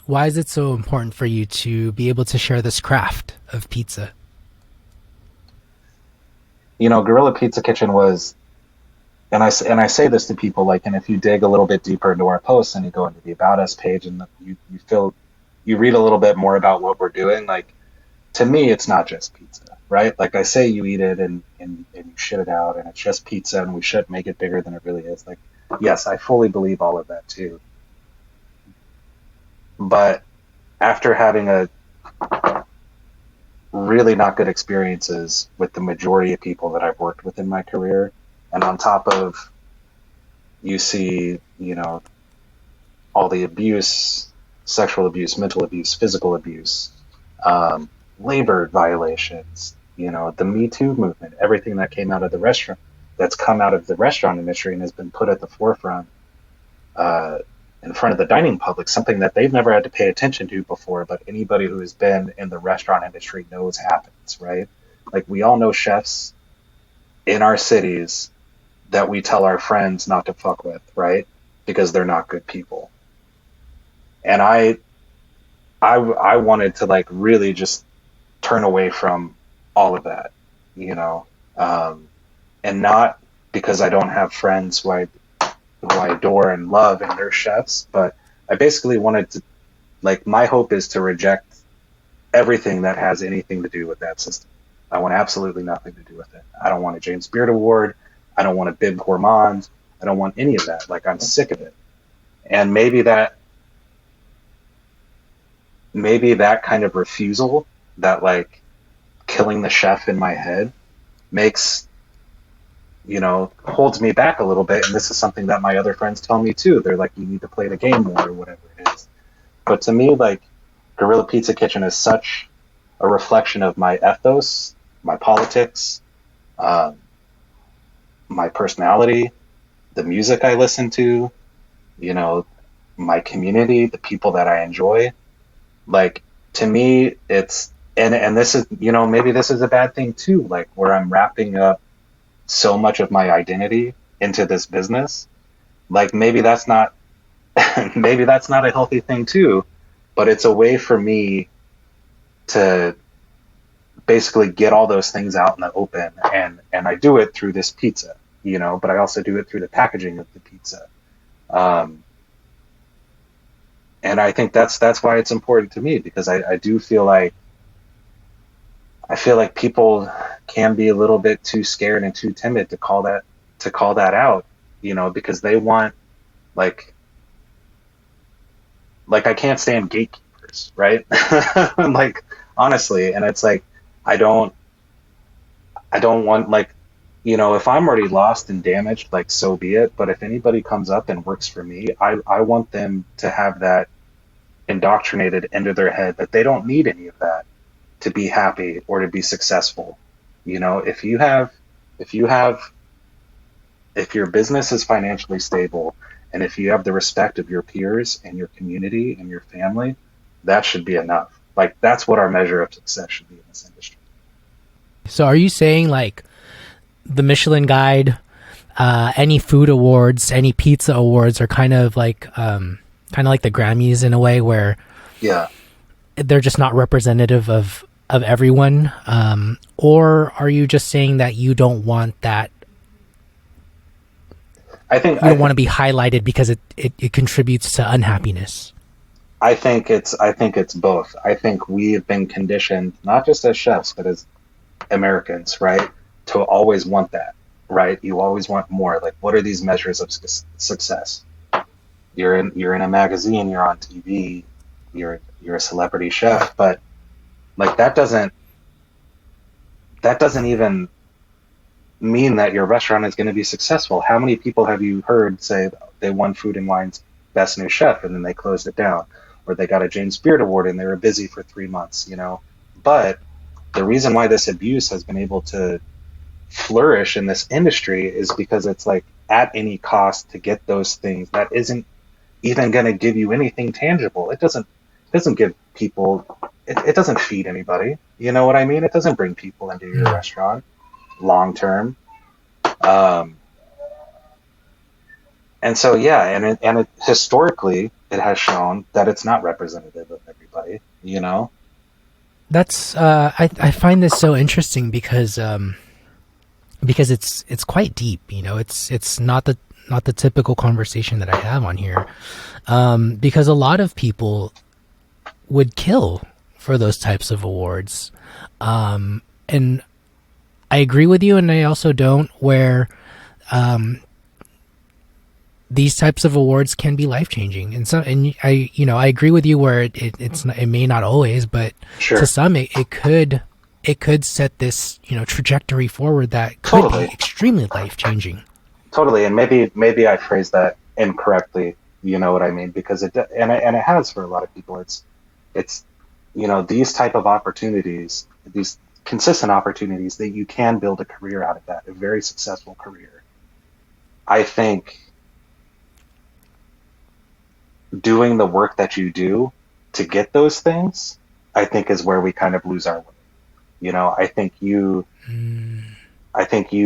Why is it so important for you to be able to share this craft of pizza? Guerrilla Pizza Kitchen was, and I say this to people, like, and if you dig a little bit deeper into our posts and you go into the About Us page and you read a little bit more about what we're doing, like, to me, it's not just pizza, right? Like I say, you eat it and you shit it out and it's just pizza and we should make it bigger than it really is. Like, yes, I fully believe all of that too. But after having a really not good experiences with the majority of people that I've worked with in my career, and on top of you see, all the abuse, sexual abuse, mental abuse, physical abuse, um, labor violations, the Me Too movement, everything that came out of the restaurant, that's come out of the restaurant industry and has been put at the forefront, uh, in front of the dining public, something that they've never had to pay attention to before, but anybody who has been in the restaurant industry knows happens, right? Like we all know chefs in our cities that we tell our friends not to fuck with, right? Because they're not good people. And I wanted to like really just turn away from all of that, you know, um, and not because I don't have friends who I adore and love and they're chefs, but I basically wanted to, like, my hope is to reject everything that has anything to do with that system. I want absolutely nothing to do with it. I don't want a James Beard Award. I don't want a Bib Gourmand. I don't want any of that. Like, I'm sick of it. And maybe that kind of refusal, that like killing the chef in my head, makes, holds me back a little bit. And this is something that my other friends tell me too. They're like, you need to play the game more or whatever it is. But to me, like, Guerrilla Pizza Kitchen is such a reflection of my ethos, my politics, um, my personality, the music I listen to, you know, my community, the people that I enjoy. Like, to me, and this is, maybe this is a bad thing too, like where I'm wrapping up so much of my identity into this business. Like maybe that's not maybe that's not a healthy thing too, but it's a way for me to basically get all those things out in the open, and I do it through this pizza, but I also do it through the packaging of the pizza. Um, and I think that's why it's important to me, because I do feel like people can be a little bit too scared and too timid to call that out, because they want, like I can't stand gatekeepers, right? Like, honestly, and it's like I don't I don't want, like, if I'm already lost and damaged, like, so be it. But if anybody comes up and works for me, I want them to have that indoctrinated into their head that they don't need any of that to be happy or to be successful. If you have if your business is financially stable, and if you have the respect of your peers and your community and your family, that should be enough. Like, that's what our measure of success should be in this industry. So are you saying like the Michelin Guide, any food awards, any pizza awards are kind of like the Grammys in a way where Yeah, they're just not representative of everyone, or are you just saying that I think you I don't want think to be highlighted because it contributes to unhappiness? I think it's both. I think we have been conditioned, not just as chefs, but as Americans, right, to always want that, right? You always want more. Like, what are these measures of success? You're in a magazine, you're on TV, you're a celebrity chef, but like that doesn't even mean that your restaurant is going to be successful. How many people have you heard say they won Food and Wine's Best New Chef and then they closed it down, or they got a James Beard Award and they were busy for 3 months, But the reason why this abuse has been able to flourish in this industry is because it's like at any cost to get those things that isn't even going to give you anything tangible. It doesn't give people, it doesn't feed anybody. You know what I mean? It doesn't bring people into your Mm. restaurant long term. Um, And so, yeah, and it historically it has shown that it's not representative of everybody, you know? That's I find this so interesting because it's quite deep. You know, it's not the typical conversation that I have on here. Because a lot of people would kill for those types of awards, and I agree with you, and I also don't. Where these types of awards can be life changing, and so, and I agree with you where it may not always, but to Sure. some it could set this trajectory forward that could be Totally. extremely life changing. Totally. And maybe I phrased that incorrectly, you know what I mean? Because it has for a lot of people. It's these type of opportunities, these consistent opportunities that you can build a career out of that, a very successful career. I think doing the work that you do to get those things, I think is where we kind of lose our way. I think you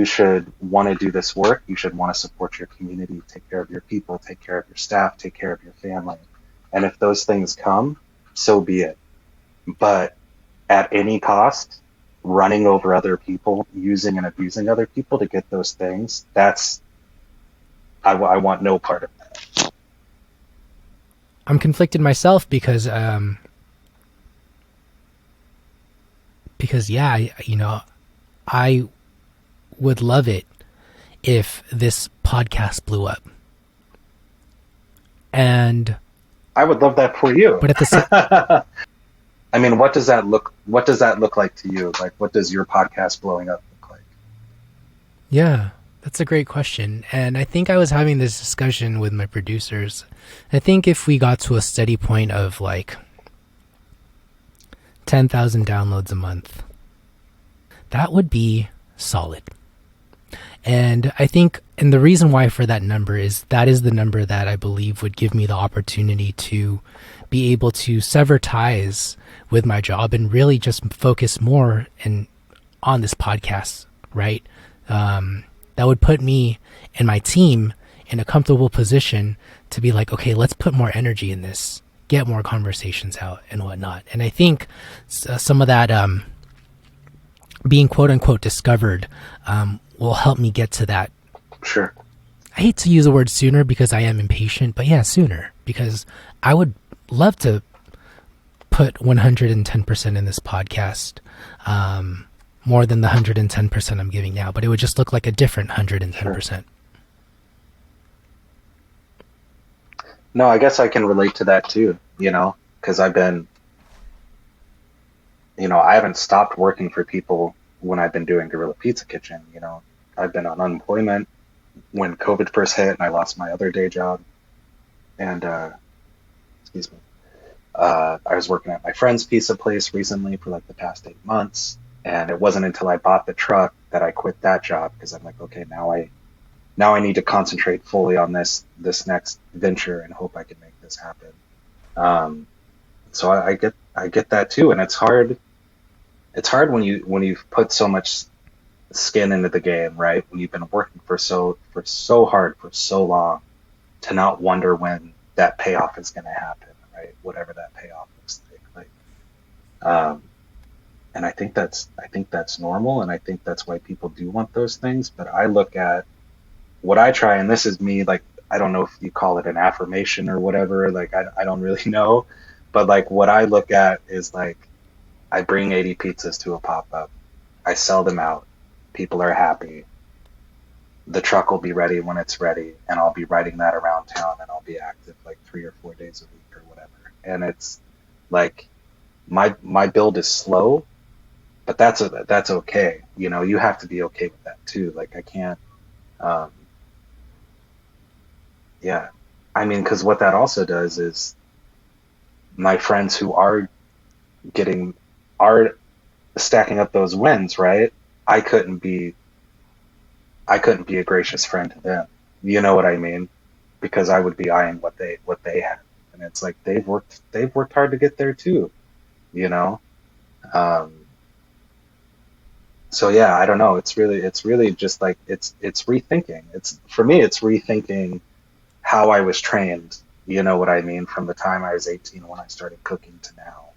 should want to do this work. You should want to support your community, take care of your people, take care of your staff, take care of your family. And if those things come, so be it. But at any cost, running over other people, using and abusing other people to get those things, I want no part of that. I'm conflicted myself because yeah, I would love it if this podcast blew up. And I would love that for you. but at the same I mean, what does that look like to you? Like, what does your podcast blowing up look like? yeah, that's a great question. And I think I was having this discussion with my producers. I think if we got to a steady point of like 10,000 downloads a month, that would be solid. And I think, and the reason why for that number is that is the number that I believe would give me the opportunity to be able to sever ties with my job and really just focus more on this podcast, right? That would put me and my team in a comfortable position to be like, okay, let's put more energy in this, get more conversations out and whatnot. And I think some of that being quote unquote discovered will help me get to that. Sure. I hate to use the word sooner because I am impatient, but yeah, sooner, because I would love to put 110% in this podcast, more than the 110% I'm giving now, but it would just look like a different 110%. Sure. No, I guess I can relate to that too, because I haven't stopped working for people when I've been doing Guerrilla Pizza Kitchen. I've been on unemployment when COVID first hit and I lost my other day job. And, excuse me, I was working at my friend's pizza place recently for like the past 8 months. And it wasn't until I bought the truck that I quit that job because I'm like, okay, now I need to concentrate fully on this next venture and hope I can make this happen. So I get that too, and it's hard. It's hard when you've put so much skin into the game, right? When you've been working for so hard for so long, to not wonder when that payoff is going to happen, right? Whatever that payoff looks like. And I think that's normal, and I think that's why people do want those things. But I look at what I try, and this is me, like, I don't know if you call it an affirmation or whatever, like, I don't really know, but like what I look at is like, I bring 80 pizzas to a pop-up, I sell them out, people are happy, the truck will be ready when it's ready, and I'll be riding that around town, and I'll be active like 3 or 4 days a week or whatever. And it's like, my build is slow, but that's okay. You have to be okay with that too. Like, I can't, um, yeah. I mean, because what that also does is my friends who getting, are stacking up those wins, right? I couldn't be, I couldn't be a gracious friend to them. You know what I mean? Because I would be eyeing what they have. And it's like, they've worked hard to get there too, you know? Um, so yeah, I don't know. It's really just like, it's rethinking. For me, it's rethinking how I was trained. You know what I mean? From the time I was 18 when I started cooking to now.